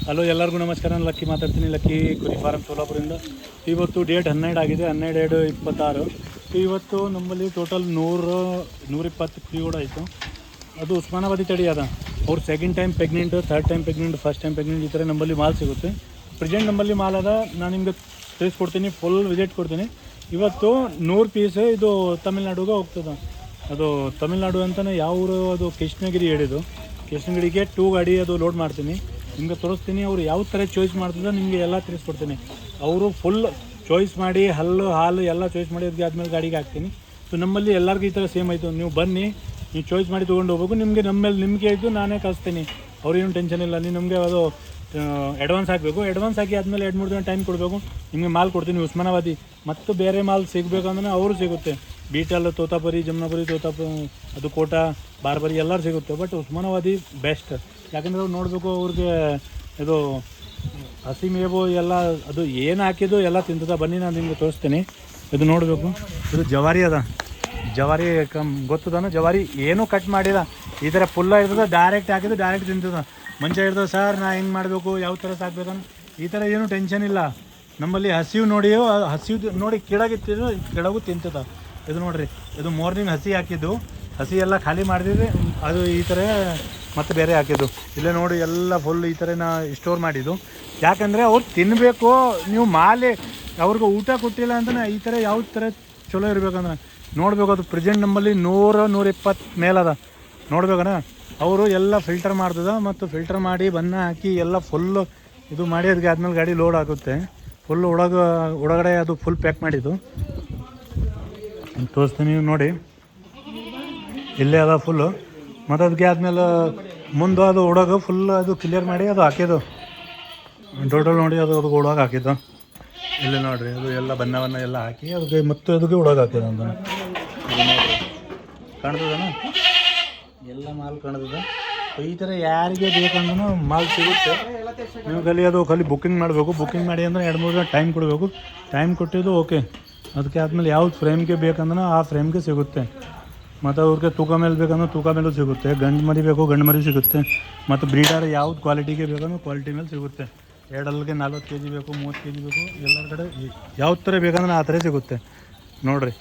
Hello ಎಲ್ಲರಿಗೂ ನಮಸ್ಕಾರ. ನಾನು ಲಕ್ಕಿ ಮಾತಾಡ್ತೀನಿ, ಲಕ್ಕಿ ಕುರಿ ಫಾರಂ ಸೋಲಾಪುರದಿಂದ. ಇವತ್ತು ಡೇಟ್ 12 ಆಗಿದೆ, 12/2/26. ಇವತ್ತು ನಮ್ಮಲ್ಲಿ ಟೋಟಲ್ 120 ಕುರಿ ಕೂಡ ಆಯಿತು. ಅದು ಉಸ್ಮಾನಾಬಾದಿ ತಳಿ ಅದ. ಅವ್ರು second time pregnant, third time pregnant, first time pregnant, ಈ ಥರ ನಮ್ಮಲ್ಲಿ ಮಾಲ್ ಸಿಗುತ್ತೆ. ಪ್ರೆಸೆಂಟ್ ನಮ್ಮಲ್ಲಿ ಮಾಲ್ ಅದ. ನಾನು ನಿಮ್ಗೆ ತಿಳಿಸ್ಕೊಡ್ತೀನಿ, ಫುಲ್ ವಿಸಿಟ್ ಕೊಡ್ತೀನಿ. ಇವತ್ತು 100 ಪೀಸ್ ಇದು ತಮಿಳ್ನಾಡುಗೆ ಹೋಗ್ತದೆ. ಅದು ತಮಿಳ್ನಾಡು ಅಂತಲೇ ಯಾವ ಊರು, ಅದು ಕೃಷ್ಣಗಿರಿ ಹೇಳಿದ್ದು. ಕೃಷ್ಣಗಿರಿಗೆ 2 ಗಾಡಿ ಅದು ಲೋಡ್ ಮಾಡ್ತೀನಿ, ನಿಮಗೆ ತೋರಿಸ್ತೀನಿ. ಅವರು ಯಾವ ಥರ ಚಾಯ್ಸ್ ಮಾಡ್ತಿದ್ದ ನಿಮಗೆ ಎಲ್ಲ ತಿಳಿಸ್ಕೊಡ್ತೀನಿ. ಅವರು ಫುಲ್ ಚಾಯ್ಸ್ ಮಾಡಿ ಹಾಲು ಎಲ್ಲ ಚಾಯ್ಸ್ ಮಾಡಿ ಅದಕ್ಕೆ ಆದಮೇಲೆ ಗಾಡಿಗೆ ಹಾಕ್ತೀನಿ. ಸೊ ನಮ್ಮಲ್ಲಿ ಎಲ್ಲರಿಗೂ ಈ ಥರ ಸೇಮ್ ಆಯಿತು. ನೀವು ಬನ್ನಿ, ನೀವು ಚಾಯ್ಸ್ ಮಾಡಿ ತೊಗೊಂಡು ಹೋಗ್ಬೇಕು. ನಿಮಗೆ ನಮ್ಮ ಮೇಲೆ ನಿಮಗೆ ಆಯಿತು, ನಾನೇ ಕಳಿಸ್ತೀನಿ. ಅವ್ರೇನು ಟೆನ್ಷನ್ ಇಲ್ಲ. ನೀವು ನಮಗೆ ಅದು ಅಡ್ವಾನ್ಸ್ ಹಾಕಬೇಕು. ಅಡ್ವಾನ್ಸ್ ಹಾಕಿ ಆದಮೇಲೆ 2-3 ದಿನ ಟೈಮ್ ಕೊಡಬೇಕು. ನಿಮಗೆ ಮಾಲ್ ಕೊಡ್ತೀನಿ ಉಸ್ಮಾನಾಬಾದಿ. ಮತ್ತು ಬೇರೆ ಮಾಲ್ ಸಿಗಬೇಕಂದ್ರೆ ಅವರು ಸಿಗುತ್ತೆ. ಬೀಟಲ್, ತೋತಾಪುರಿ, ಜಮ್ನಾಪುರಿ, ಅದು ಕೋಟ, ಬಾರ್ಬರಿ ಎಲ್ಲರೂ ಸಿಗುತ್ತೆ. But Osmanabadi best. ಯಾಕಂದರೆ ಅವ್ರು ನೋಡಬೇಕು, ಅವ್ರಿಗೆ ಇದು ಹಸಿ ಮೇವು ಎಲ್ಲ ಅದು ಏನು ಹಾಕಿದ್ದು ಎಲ್ಲ ತಿಂತದ. ಬನ್ನಿ, ನಾನು ನಿಮಗೆ ತೋರಿಸ್ತೀನಿ. ಇದು ನೋಡಬೇಕು, ಇದು ಜವಾರಿ ಅದ. ಜವಾರಿ ಗೊತ್ತದಾನ. ಜವಾರಿ ಏನೂ ಕಟ್ ಮಾಡಿಲ್ಲ, ಈ ಥರ ಫುಲ್ಲ ಇರ್ತದೆ. ಡೈರೆಕ್ಟ್ ಹಾಕಿದ್ದು ಡೈರೆಕ್ಟ್ ತಿಂತದ. ಮಂಚ ಇರ್ತದೆ, ಸರ್ ನಾ ಹೆಂಗೆ ಮಾಡಬೇಕು, ಯಾವ ಥರ ಸಾಕ್ಬೇಕಂತ ಈ ಥರ ಏನೂ ಟೆನ್ಷನ್ ಇಲ್ಲ. ನಮ್ಮಲ್ಲಿ ಹಸಿವು ನೋಡಿ ಕೆಳಗಿತ್ತಿದ್ದು ಕೆಳಗೂ ತಿಂತದ. ಇದು ನೋಡಿರಿ, ಇದು ಮಾರ್ನಿಂಗ್ ಹಸಿ ಹಾಕಿದ್ದು, ಹಸಿ ಎಲ್ಲ ಖಾಲಿ ಮಾಡಿದ್ರೆ ಅದು ಈ ಥರ ಮತ್ತೆ ಬೇರೆ ಹಾಕಿದ್ದು. ಇಲ್ಲೇ ನೋಡಿ ಎಲ್ಲ ಫುಲ್ ಈ ಥರ ನಾ ಸ್ಟೋರ್ ಮಾಡಿದ್ದು. ಯಾಕಂದರೆ ಅವ್ರು ತಿನ್ನಬೇಕು. ನೀವು ಮಾಲೆ ಅವ್ರಿಗೆ ಊಟ ಕೊಟ್ಟಿಲ್ಲ ಅಂತಲೇ ಈ ಥರ ಯಾವ ಥರ ಚಲೋ ಇರಬೇಕಂದ್ರೆ ನೋಡಬೇಕು. ಅದು ಪ್ರೆಸೆಂಟ್ ನಮ್ಮಲ್ಲಿ 100-120 ಮೇಲದ. ನೋಡ್ಬೇಕಂದ್ರೆ ಅವರು ಎಲ್ಲ ಫಿಲ್ಟರ್ ಮಾಡ್ತದ, ಮತ್ತು ಫಿಲ್ಟರ್ ಮಾಡಿ ಬಣ್ಣ ಹಾಕಿ ಎಲ್ಲ ಫುಲ್ಲು ಇದು ಮಾಡಿ ಅದಕ್ಕೆ ಆದಮೇಲೆ ಗಾಡಿ ಲೋಡ್ ಆಗುತ್ತೆ. ಫುಲ್ ಒಳಗಡೆ ಅದು ಫುಲ್ ಪ್ಯಾಕ್ ಮಾಡಿದ್ದು ತೋರಿಸ್ತೀನಿ. ನೀವು ನೋಡಿ, ಇಲ್ಲೇ ಅದ ಫುಲ್ಲು. ಮತ್ತು ಅದಕ್ಕೆ ಆದಮೇಲೆ ಮುಂದೆ ಅದು ಒಳಗೆ ಫುಲ್ ಅದು ಕ್ಲಿಯರ್ ಮಾಡಿ ಅದು ಹಾಕಿದ್ದು ಟೋಟಲ್ ನೋಡಿ. ಅದು ಒಳಗೆ ಹಾಕಿದ್ದು ಇಲ್ಲೇ ನೋಡಿರಿ. ಅದು ಎಲ್ಲ ಬಣ್ಣ ಎಲ್ಲ ಹಾಕಿ ಅದಕ್ಕೆ ಮತ್ತೆ ಅದಕ್ಕೆ ಒಳಗೆ ಹಾಕಿದ್ದು ಅಂತ ಕಾಣ್ತದನ. ಎಲ್ಲ ಮಾಲ್ ಕಾಣ್ತದೆ. ಈ ಥರ ಯಾರಿಗೆ ಬೇಕಂದ್ರೂ ಮಾಲ್ ಸಿಗುತ್ತೆ. ನೀವು ಖಾಲಿ ಬುಕ್ಕಿಂಗ್ ಮಾಡಬೇಕು. ಬುಕ್ಕಿಂಗ್ ಮಾಡಿ ಅಂದರೆ 2-3 ದಿನ ಟೈಮ್ ಕೊಡಬೇಕು. ಟೈಮ್ ಕೊಟ್ಟಿದ್ದು ಓಕೆ. ಅದಕ್ಕೆ ಆದಮೇಲೆ ಯಾವ್ದು ಫ್ರೇಮ್ಗೆ ಬೇಕಂದ್ರೆ ಆ ಫ್ರೇಮ್ಗೆ ಸಿಗುತ್ತೆ. ಮತ್ತು ಅವ್ರಿಗೆ ತೂಕ ಮೇಲೆ ಬೇಕಂದ್ರೆ ತೂಕ ಮೇಲೂ ಸಿಗುತ್ತೆ. ಗಂಡು ಮರಿ ಬೇಕು, ಗಂಡು ಮರಿ ಸಿಗುತ್ತೆ. ಮತ್ತು ಬ್ರೀಡರ್ ಯಾವ್ದು ಕ್ವಾಲಿಟಿಗೆ ಬೇಕಂದ್ರೆ ಕ್ವಾಲಿಟಿ ಮೇಲೆ ಸಿಗುತ್ತೆ. 2 40 kg ಬೇಕು, 30 kg ಬೇಕು, ಎಲ್ಲರ ಕಡೆ ಯಾವ ಥರ ಬೇಕಂದ್ರೆ ಆ ಥರ ಸಿಗುತ್ತೆ. ನೋಡಿರಿ,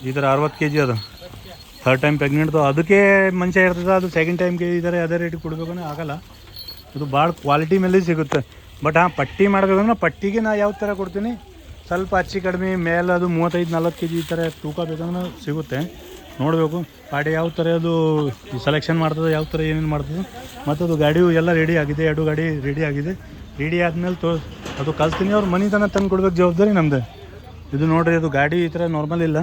ಈ ಥರ 60 kg ಅದು ಥರ್ಡ್ ಟೈಮ್ ಪ್ರೆಗ್ನೆಂಟ್ದು. ಅದಕ್ಕೆ ಮಂಚ ಇರ್ತದೆ. ಅದು ಸೆಕೆಂಡ್ ಟೈಮ್ಗೆ ಈ ಥರ ಅದೇ ರೇಟಿಗೆ ಕೊಡಬೇಕಂದ್ರೆ ಆಗೋಲ್ಲ. ಇದು ಭಾಳ ಕ್ವಾಲಿಟಿ ಮೇಲೆ ಸಿಗುತ್ತೆ. ಬಟ್ ಪಟ್ಟಿ ಮಾಡಬೇಕಂದ್ರೆ ಪಟ್ಟಿಗೆ ನಾ ಯಾವ ಥರ ಕೊಡ್ತೀನಿ, ಸ್ವಲ್ಪ ಹೆಚ್ಚು ಕಡಿಮೆ ಮೇಲೆ ಅದು 35-40 kg ಈ ಥರ ತೂಕ ಬೇಕಂದ್ರೆ ಸಿಗುತ್ತೆ. ನೋಡಬೇಕು ಪಾಡಿ ಯಾವ ಥರ ಅದು ಸೆಲೆಕ್ಷನ್ ಮಾಡ್ತದೆ, ಯಾವ ಥರ ಏನೇನು ಮಾಡ್ತದೆ. ಮತ್ತು ಅದು ಗಾಡಿಯು ಎಲ್ಲ ರೆಡಿ ಆಗಿದೆ. 2 ಗಾಡಿ ರೆಡಿ ಆಗಿದೆ. ರೆಡಿ ಆದಮೇಲೆ ಅದು ಕಳಿಸ್ತೀನಿ. ಅವ್ರು ಮನೆ ತಂದು ಕೊಡ್ಬೇಕು, ಜವಾಬ್ದಾರಿ ನಮ್ಮದೇ. ಇದು ನೋಡಿರಿ, ಅದು ಗಾಡಿ ಈ ಥರ ನಾರ್ಮಲ್ ಇಲ್ಲ,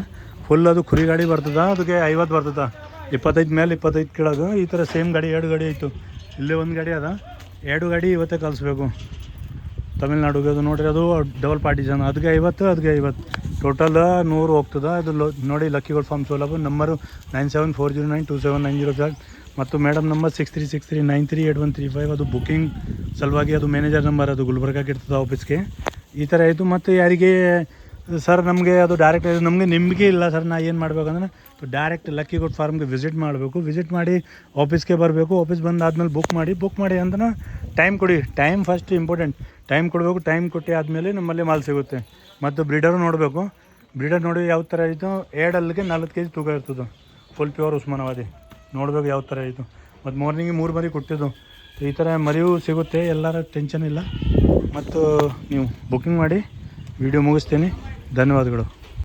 ಫುಲ್ ಅದು ಕುರಿ ಗಾಡಿ ಬರ್ತದೆ. ಅದಕ್ಕೆ 50 ಬರ್ತದೆ. 25 ಮೇಲೆ 25 ಕೆಳಗೆ ಈ ಥರ ಸೇಮ್ ಗಾಡಿ 2 ಗಾಡಿ ಆಯಿತು. ಇಲ್ಲೇ 1 ಗಾಡಿ ಅದ. 2 ಗಾಡಿ ಇವತ್ತೇ ಕಳಿಸ್ಬೇಕು ತಮಿಳ್ನಾಡುಗೆ. ಅದು ನೋಡಿರಿ, ಅದು ಡಬಲ್ ಪಾರ್ಟಿಷನ್. ಅದಕ್ಕೆ 50, ಅದಕ್ಕೆ 50, ಟೋಟಲ್ 100 ಹೋಗ್ತದೆ. ಅದು ನೋಡಿ, lucky gold farm Solapur. Number 9740927907 ಮತ್ತು ಮೇಡಮ್ ನಂಬರ್ 6363938135. ಅದು ಬುಕ್ಕಿಂಗ್ ಸಲುವಾಗಿ ಅದು ಮ್ಯಾನೇಜರ್ ನಂಬರ್, ಅದು ಗುಲ್ಬರ್ಗಾಗೆ ಇರ್ತದೆ ಆಫೀಸ್ಗೆ. ಈ ಥರ ಆಯಿತು. ಮತ್ತು ಯಾರಿಗೆ ಸರ್ ನಮಗೆ ಅದು ಡೈರೆಕ್ಟ್ ನಮಗೆ ನಿಮಗೆ ಇಲ್ಲ ಸರ್, ನಾ ಏನು ಮಾಡ್ಬೇಕಂದ್ರೆ ಡೈರೆಕ್ಟ್ ಲಕ್ಕಿ ಗೋಲ್ಡ್ ಫಾರ್ಮ್ಗೆ ವಿಸಿಟ್ ಮಾಡಬೇಕು. ವಿಸಿಟ್ ಮಾಡಿ ಆಫೀಸ್ಗೆ ಬರಬೇಕು. ಆಫೀಸ್ ಬಂದಾದ್ಮೇಲೆ ಬುಕ್ ಮಾಡಿ ಅಂತ ಟೈಮ್ ಕೊಡಿ. Time first important. ಟೈಮ್ ಕೊಡಬೇಕು. ಟೈಮ್ ಕೊಟ್ಟು ಆದಮೇಲೆ ನಮ್ಮಲ್ಲಿ ಮಾಲ್ ಸಿಗುತ್ತೆ. ಮತ್ತು ಬ್ರೀಡರು ನೋಡಬೇಕು. ಬ್ರೀಡರ್ ನೋಡಿ ಯಾವ ಥರ ಆಯಿತು. 2 40 kg ತೂಕ ಇರ್ತದೆ. Full pure Osmanabadi. ನೋಡಬೇಕು ಯಾವ ಥರ ಆಯಿತು. ಮತ್ತು ಮಾರ್ನಿಂಗ್ 3 ಮರಿ ಕೊಟ್ಟಿದ್ದು. ಈ ಥರ ಮರಿಯೂ ಸಿಗುತ್ತೆ. ಎಲ್ಲರ ಟೆನ್ಷನ್ ಇಲ್ಲ. ಮತ್ತು ನೀವು ಬುಕ್ಕಿಂಗ್ ಮಾಡಿ. ವಿಡಿಯೋ ಮುಗಿಸ್ತೀನಿ. ಧನ್ಯವಾದಗಳು.